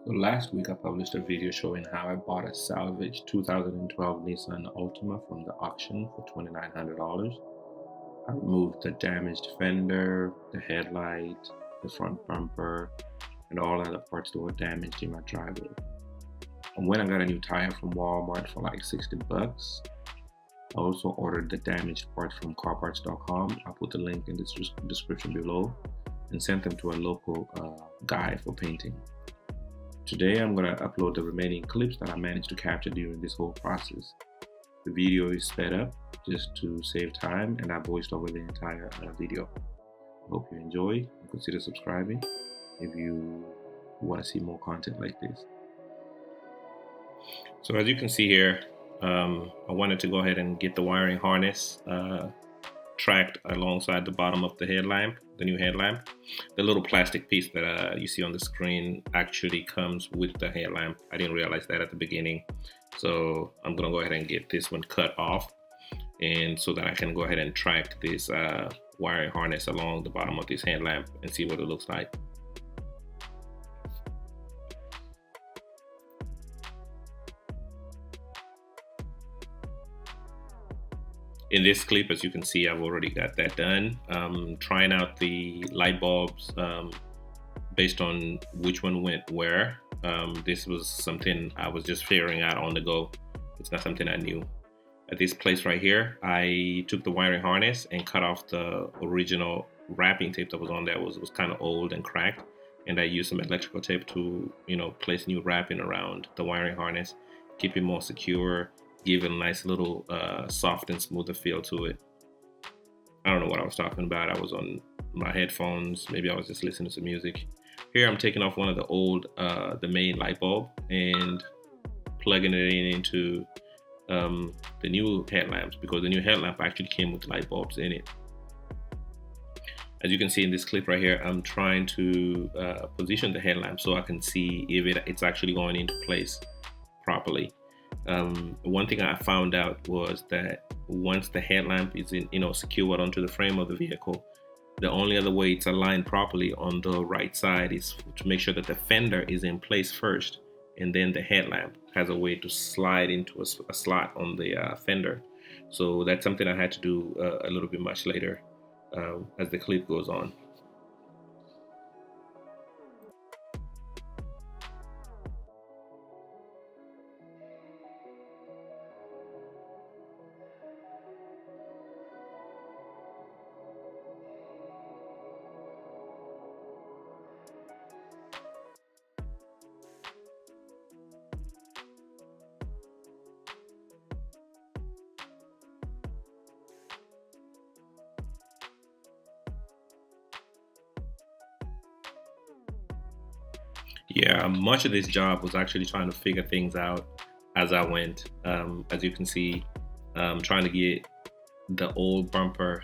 So last week I published a video showing how I bought a salvage 2012 Nissan Altima from the auction for $2,900. I removed the damaged fender, the headlight, the front bumper, and all other parts that were damaged in my driveway. And when I got a new tire from Walmart for like 60 bucks, I also ordered the damaged parts from carparts.com. I'll put the link in the description below and sent them to a local guy for painting. Today I'm going to upload the remaining clips that I managed to capture during this whole process. The video is sped up just to save time, and I voiced over the entire video. I hope you enjoy and consider subscribing if you want to see more content like this. So as you can see here, I wanted to go ahead and get the wiring harness tracked alongside the bottom of the headlamp, the new headlamp. The little plastic piece that you see on the screen actually comes with the headlamp. I didn't realize that at the beginning. So I'm gonna go ahead and get this one cut off, and so that I can go ahead and track this wiring harness along the bottom of this headlamp and see what it looks like. In this clip, as you can see, I've already got that done. Trying out the light bulbs based on which one went where. This was something I was just figuring out on the go. It's not something I knew. At this place right here, I took the wiring harness and cut off the original wrapping tape that was on there. It was kind of old and cracked, and I used some electrical tape to, place new wrapping around the wiring harness, keep it more secure, give it a nice little soft and smoother feel to it. I don't know what I was talking about. I was on my headphones. Maybe I was just listening to some music. Here I'm taking off one of the old, the main light bulb and plugging it into the new headlamps, because the new headlamp actually came with light bulbs in it. As you can see in this clip right here, I'm trying to position the headlamp so I can see if it's actually going into place properly. One thing I found out was that once the headlamp is secured onto the frame of the vehicle, the only other way it's aligned properly on the right side is to make sure that the fender is in place first, and then the headlamp has a way to slide into a slot on the fender. So that's something I had to do a little bit much later as the clip goes on. Yeah, much of this job was actually trying to figure things out as I went. As you can see, trying to get the old bumper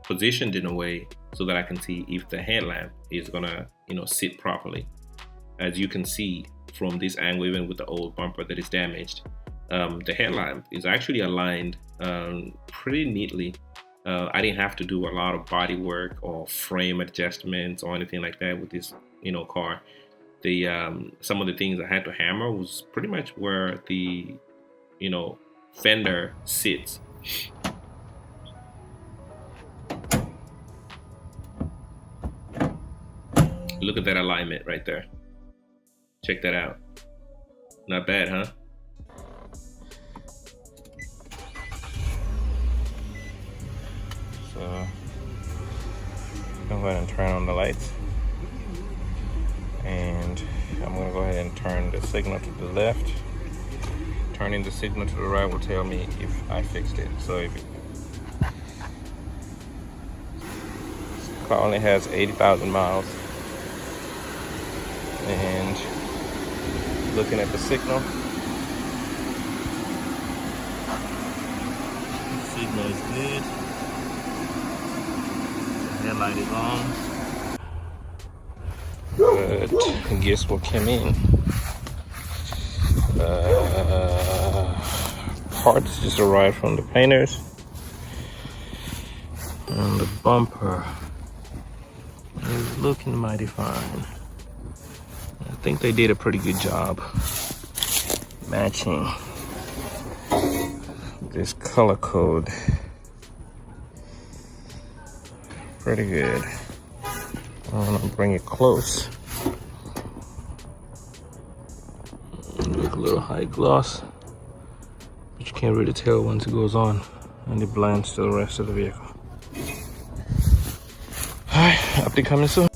positioned in a way so that I can see if the headlamp is gonna, sit properly. As you can see from this angle, even with the old bumper that is damaged, the headlamp is actually aligned pretty neatly. I didn't have to do a lot of body work or frame adjustments or anything like that with this, car. Some of the things I had to hammer was pretty much where the, fender sits. Look at that alignment right there. Check that out. Not bad, huh? So go ahead and turn on the lights, and I'm going to go ahead and turn the signal to the left. Turning the signal to the right will tell me if I fixed it. So if this car only has 80,000 miles, and looking at the signal, the signal is good. The headlight is on. But guess what came in? Parts just arrived from the painters, and the bumper is looking mighty fine. think they did a pretty good job matching this color code. Pretty good. I'm gonna bring it close. Look a little high gloss, but you can't really tell once it goes on and it blends to the rest of the vehicle. Alright, update coming soon.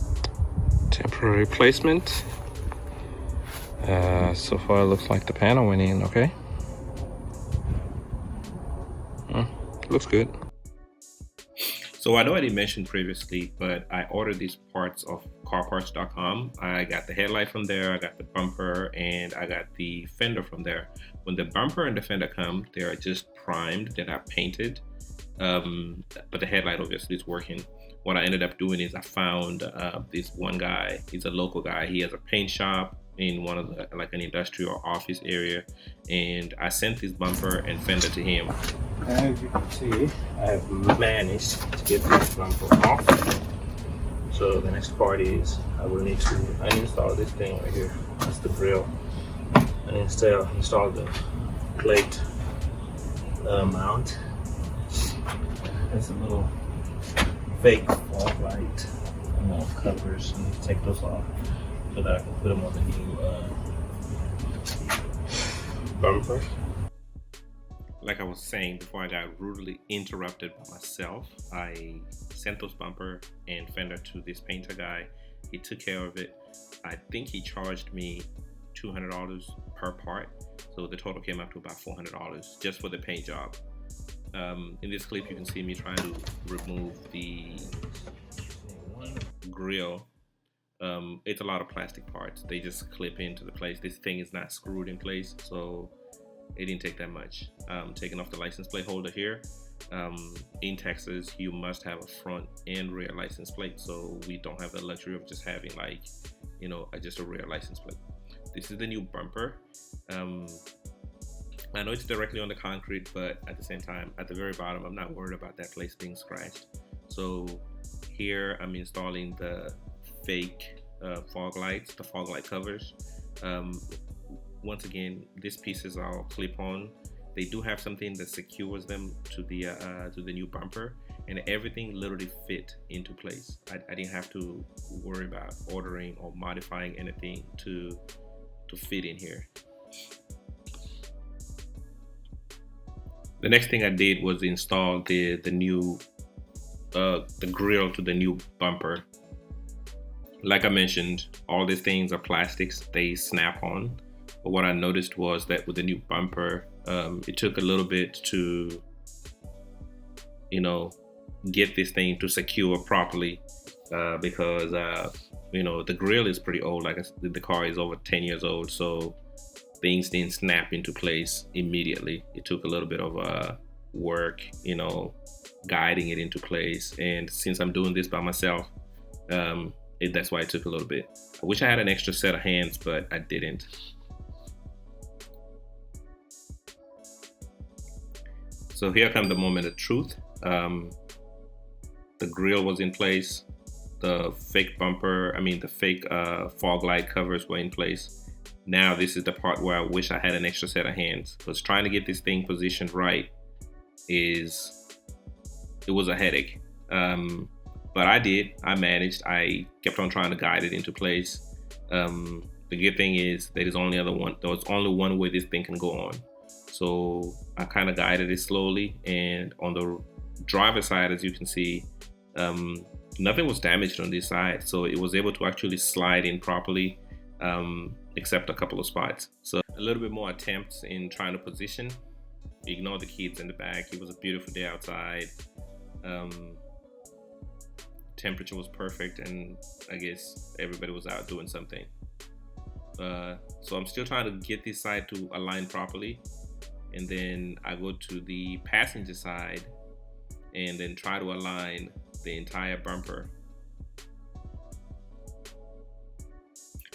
Temporary placement. So far it looks like the panel went in okay. Looks good. So I know I didn't mention previously, but I ordered these parts off carparts.com. I got the headlight from there, I got the bumper, and I got the fender from there. When the bumper and the fender come, they are just primed, they're not painted. But the headlight obviously is working. What I ended up doing is I found this one guy. He's a local guy. He has a paint shop in one of the, like an industrial office area, and I sent this bumper and fender to him. As you can see, I have managed to get this bumper off. So the next part is I will need to uninstall this thing right here. That's the grill. And install the plate mount. There's a little fake fog light covers. And take those off so that I can put them on the new bumper. Like I was saying before I got rudely interrupted by myself, I sent those bumper and fender to this painter guy. He took care of it. I think he charged me $200 per part, so the total came up to about $400 just for the paint job. In this clip you can see me trying to remove the grill. It's a lot of plastic parts. They just clip into the place. This thing is not screwed in place, so it didn't take that much. Taking off the license plate holder here. In Texas, you must have a front and rear license plate, so we don't have the luxury of just having like, you know, just a rear license plate. This is the new bumper. I know it's directly on the concrete, but at the same time, at the very bottom, I'm not worried about that place being scratched. So here I'm installing the fake fog lights, the fog light covers. Once again, these pieces are clip-on. They do have something that secures them to the new bumper, and everything literally fit into place. I didn't have to worry about ordering or modifying anything to fit in here. The next thing I did was install the new the grill to the new bumper. Like I mentioned, all these things are plastics, they snap on. But what I noticed was that with the new bumper, it took a little bit to, you know, get this thing to secure properly because, you know, the grill is pretty old. Like the car is over 10 years old, so things didn't snap into place immediately. It took a little bit of work, you know, guiding it into place. And since I'm doing this by myself, that's why it took a little bit. I wish I had an extra set of hands, but I didn't. So here comes the moment of truth. The grill was in place. The fake bumper, the fake fog light covers were in place. Now this is the part where I wish I had an extra set of hands, because trying to get this thing positioned right it was a headache. But I managed. I kept on trying to guide it into place. The good thing is there's only one way this thing can go on. So I kind of guided it slowly, and on the driver's side, as you can see, nothing was damaged on this side, so it was able to actually slide in properly, except a couple of spots. So a little bit more attempts in trying to position. Ignore the kids in the back. It was a beautiful day outside. Temperature was perfect, and I guess everybody was out doing something. So I'm still trying to get this side to align properly, and then I go to the passenger side and then try to align the entire bumper.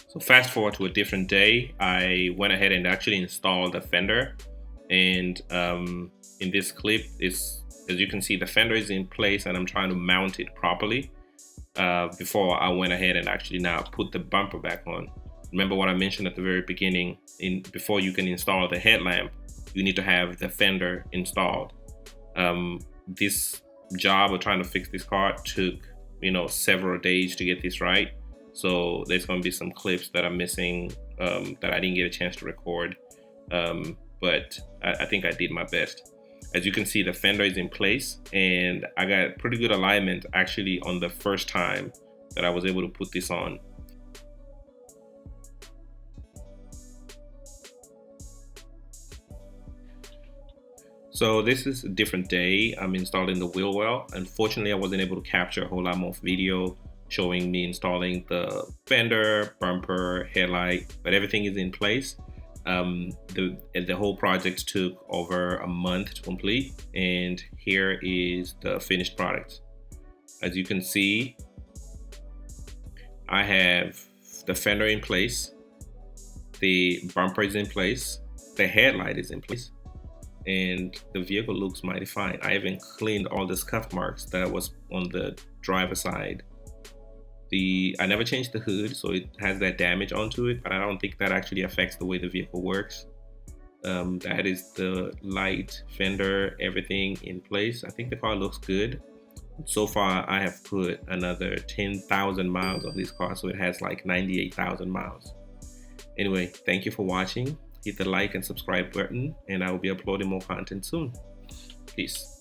So fast forward to a different day, I went ahead and actually installed the fender, and in this clip, as you can see, the fender is in place and I'm trying to mount it properly before I went ahead and actually now put the bumper back on. remember what I mentioned at the very beginning, before you can install the headlamp, you need to have the fender installed. This job of trying to fix this car took, several days to get this right. So there's going to be some clips that I'm missing, that I didn't get a chance to record. But I think I did my best. As you can see, the fender is in place, and I got pretty good alignment actually on the first time that I was able to put this on. So this is a different day. I'm installing the wheel well. Unfortunately, I wasn't able to capture a whole lot more video showing me installing the fender, bumper, headlight, but everything is in place. The whole project took over a month to complete, and here is the finished product. As you can see, I have the fender in place, the bumper is in place, the headlight is in place, and the vehicle looks mighty fine. I even cleaned all the scuff marks that was on the driver's side. I never changed the hood, so it has that damage onto it, but I don't think that actually affects the way the vehicle works. That is the light, fender, everything in place. I think the car looks good. So far, I have put another 10,000 miles on this car, so it has like 98,000 miles. Anyway, thank you for watching. Hit the like and subscribe button, and I will be uploading more content soon. Peace.